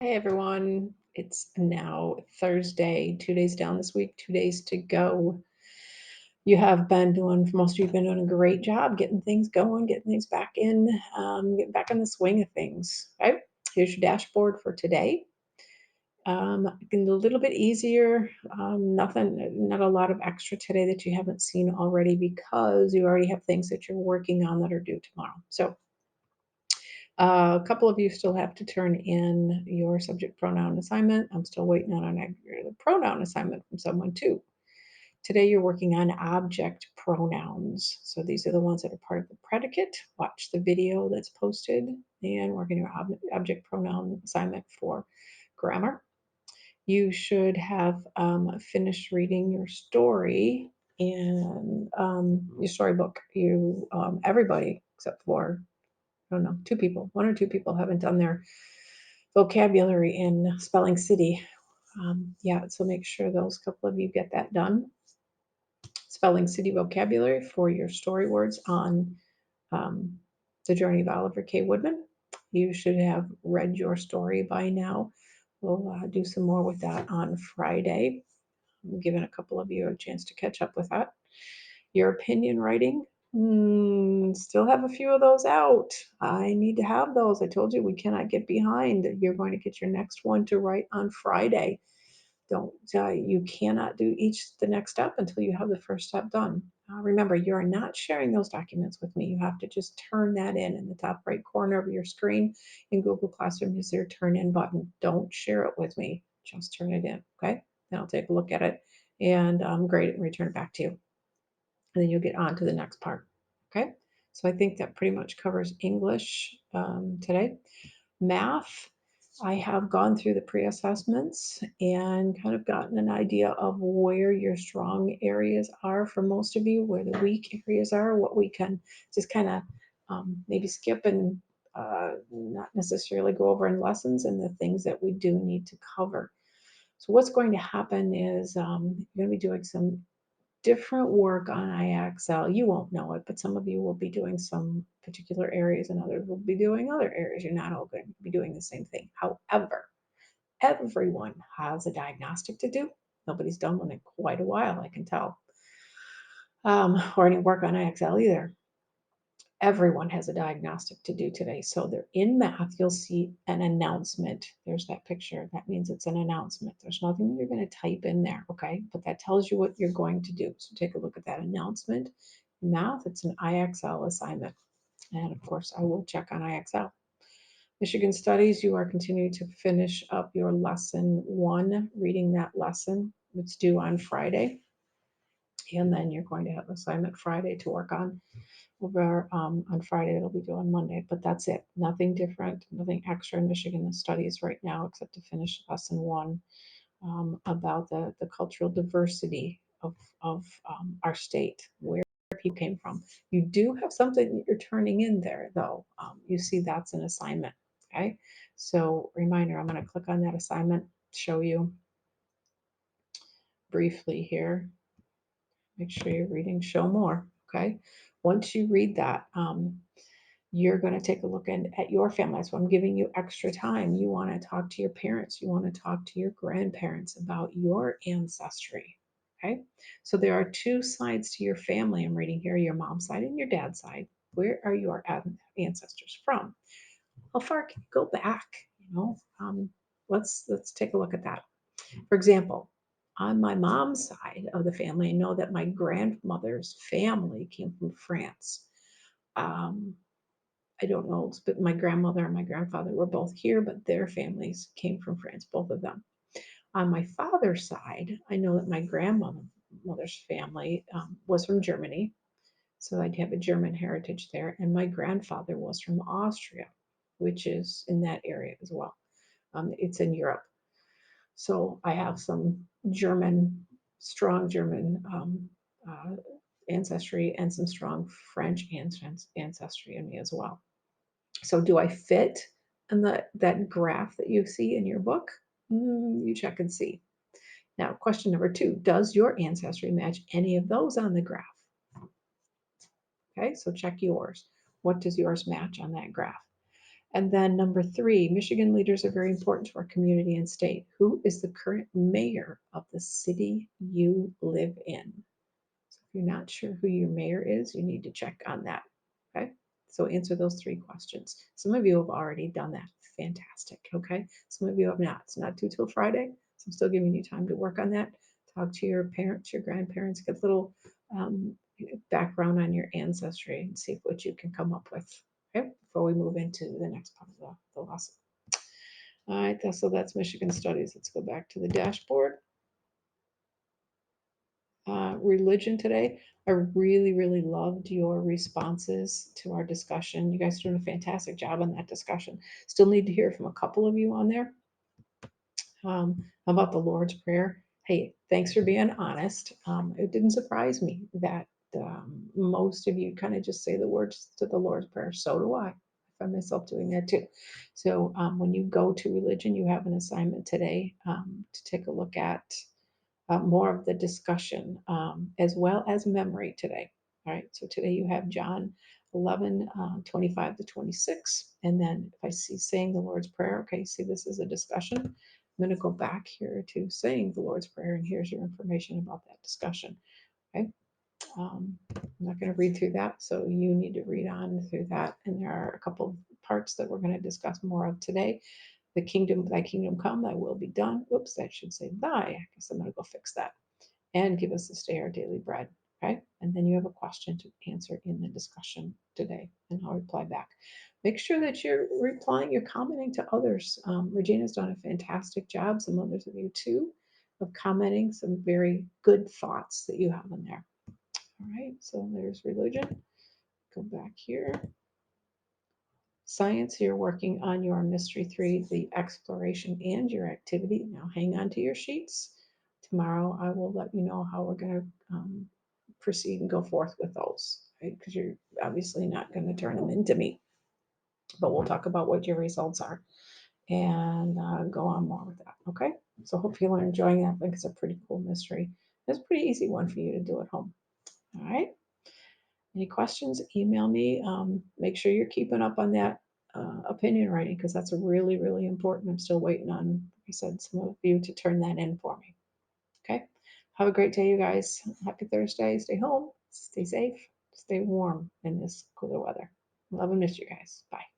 Hi, everyone. It's now Thursday, 2 days down this week, 2 days to go. Most of you have been doing a great job getting things going, getting things getting back in the swing of things. Right? Here's your dashboard for today. A little bit easier. Not a lot of extra today that you haven't seen already because you already have things that you're working on that are due tomorrow. So a couple of you still have to turn in your subject pronoun assignment. I'm still waiting on a pronoun assignment from someone too. Today you're working on object pronouns. So these are the ones that are part of the predicate. Watch the video that's posted and working your object pronoun assignment for grammar. You should have finished reading your story and your storybook. Everybody except for I don't know, one or two people haven't done their vocabulary in Spelling City. Yeah, so make sure those couple of you get that done. Spelling City vocabulary for your story words on um, The Journey of Oliver K. Woodman. You should have read your story by now. We'll do some more with that on Friday. I'm giving a couple of you a chance to catch up with that. Your opinion writing, still have a few of those out. I need to have those. I told you we cannot get behind. You're going to get your next one to write on Friday. Don't You cannot do the next step until you have the first step done. Remember, you are not sharing those documents with me. You have to just turn that in the top right corner of your screen in Google Classroom is their turn in button. Don't share it with me. Just turn it in. Okay. Then I'll take a look at it and grade it and return it back to you. And then you'll get on to the next part. Okay. So I think that pretty much covers English today. Math, I have gone through the pre-assessments and kind of gotten an idea of where your strong areas are for most of you, where the weak areas are, what we can just kind of maybe skip and not necessarily go over in lessons, and the things that we do need to cover. So what's going to happen is you're going to be doing some different work on IXL. You won't know it, but some of you will be doing some particular areas and others will be doing other areas. You're not all going to be doing the same thing. However, everyone has a diagnostic to do. Nobody's done one in quite a while, I can tell, or any work on IXL either. Everyone has a diagnostic to do today. So they're in math, you'll see an announcement. There's that picture. That means it's an announcement. There's nothing you're going to type in there, okay? But that tells you what you're going to do. So take a look at that announcement. In math, it's an IXL assignment. And of course, I will check on IXL. Michigan Studies, you are continuing to finish up your lesson 1, reading that lesson. It's due on Friday. And then you're going to have assignment Friday to work on over on Friday. It'll be due on Monday, but that's it. Nothing different, nothing extra in Michigan Studies right now, except to finish lesson 1 about the cultural diversity of our state, where people came from. You do have something that you're turning in there, though. You see that's an assignment. Okay, so reminder, I'm going to click on that assignment, show you briefly here. Make sure you're reading show more. Okay, once you read that, you're going to take a look at your family. So I'm giving you extra time. You want to talk to your parents. You want to talk to your grandparents about your ancestry. Okay. So there are 2 sides to your family. I'm reading here, your mom's side and your dad's side. Where are your ancestors from? How far can you go back? Let's take a look at that. For example, on my mom's side of the family, I know that my grandmother's family came from France. Um, I don't know, but my grandmother and my grandfather were both here, but their families came from France, both of them. On my father's side, I know that my grandmother's family was from Germany, so I'd have a German heritage there, and my grandfather was from Austria, which is in that area as well. It's in Europe. So I have some strong German ancestry and some strong French ancestry in me as well. So do I fit in that graph that you see in your book? You check and see. Now, question number 2, does your ancestry match any of those on the graph? Okay, so check yours. What does yours match on that graph? And then number three, Michigan leaders are very important to our community and state. Who is the current mayor of the city you live in? So if you're not sure who your mayor is, you need to check on that. Okay. So answer those three questions. Some of you have already done that. Fantastic. Okay. Some of you have not. It's not due till Friday. So I'm still giving you time to work on that. Talk to your parents, your grandparents, get a little um, background on your ancestry and see what you can come up with. Okay. Before we move into the next part of the lesson. All right. So that's Michigan Studies. Let's go back to the dashboard. Religion today. I really, really loved your responses to our discussion. You guys are doing a fantastic job on that discussion. Still need to hear from a couple of you on there about the Lord's Prayer. Hey, thanks for being honest. It didn't surprise me that most of you kind of just say the words to the Lord's Prayer. So do I. I find myself doing that too. So when you go to religion, you have an assignment today to take a look at more of the discussion as well as memory today. All right, so today you have John 11, 25 to 26. And then if I see saying the Lord's Prayer, okay, see this is a discussion. I'm going to go back here to saying the Lord's Prayer, and here's your information about that discussion. Okay, I'm not going to read through that, so you need to read on through that. And there are a couple of parts that we're going to discuss more of today. The kingdom, thy kingdom come, thy will be done. Oops, that should say thy. I guess I'm going to go fix that. And give us this day our daily bread. Okay. And then you have a question to answer in the discussion today, and I'll reply back. Make sure that you're replying, you're commenting to others. Regina's done a fantastic job, some others of you too, of commenting some very good thoughts that you have in there. All right. So there's religion. Go back here. Science, you're working on your mystery three, the exploration and your activity. Now hang on to your sheets. Tomorrow I will let you know how we're going to proceed and go forth with those, right? Because you're obviously not going to turn them into me, but we'll talk about what your results are and go on more with that. Okay. So hope you are enjoying that. I think it's a pretty cool mystery. It's a pretty easy one for you to do at home. All right. Any questions, email me. Make sure you're keeping up on that opinion writing because that's really, really important. I'm still waiting on, like I said, some of you to turn that in for me. Okay. Have a great day, you guys. Happy Thursday. Stay home, stay safe, stay warm in this cooler weather. Love and miss you guys. Bye.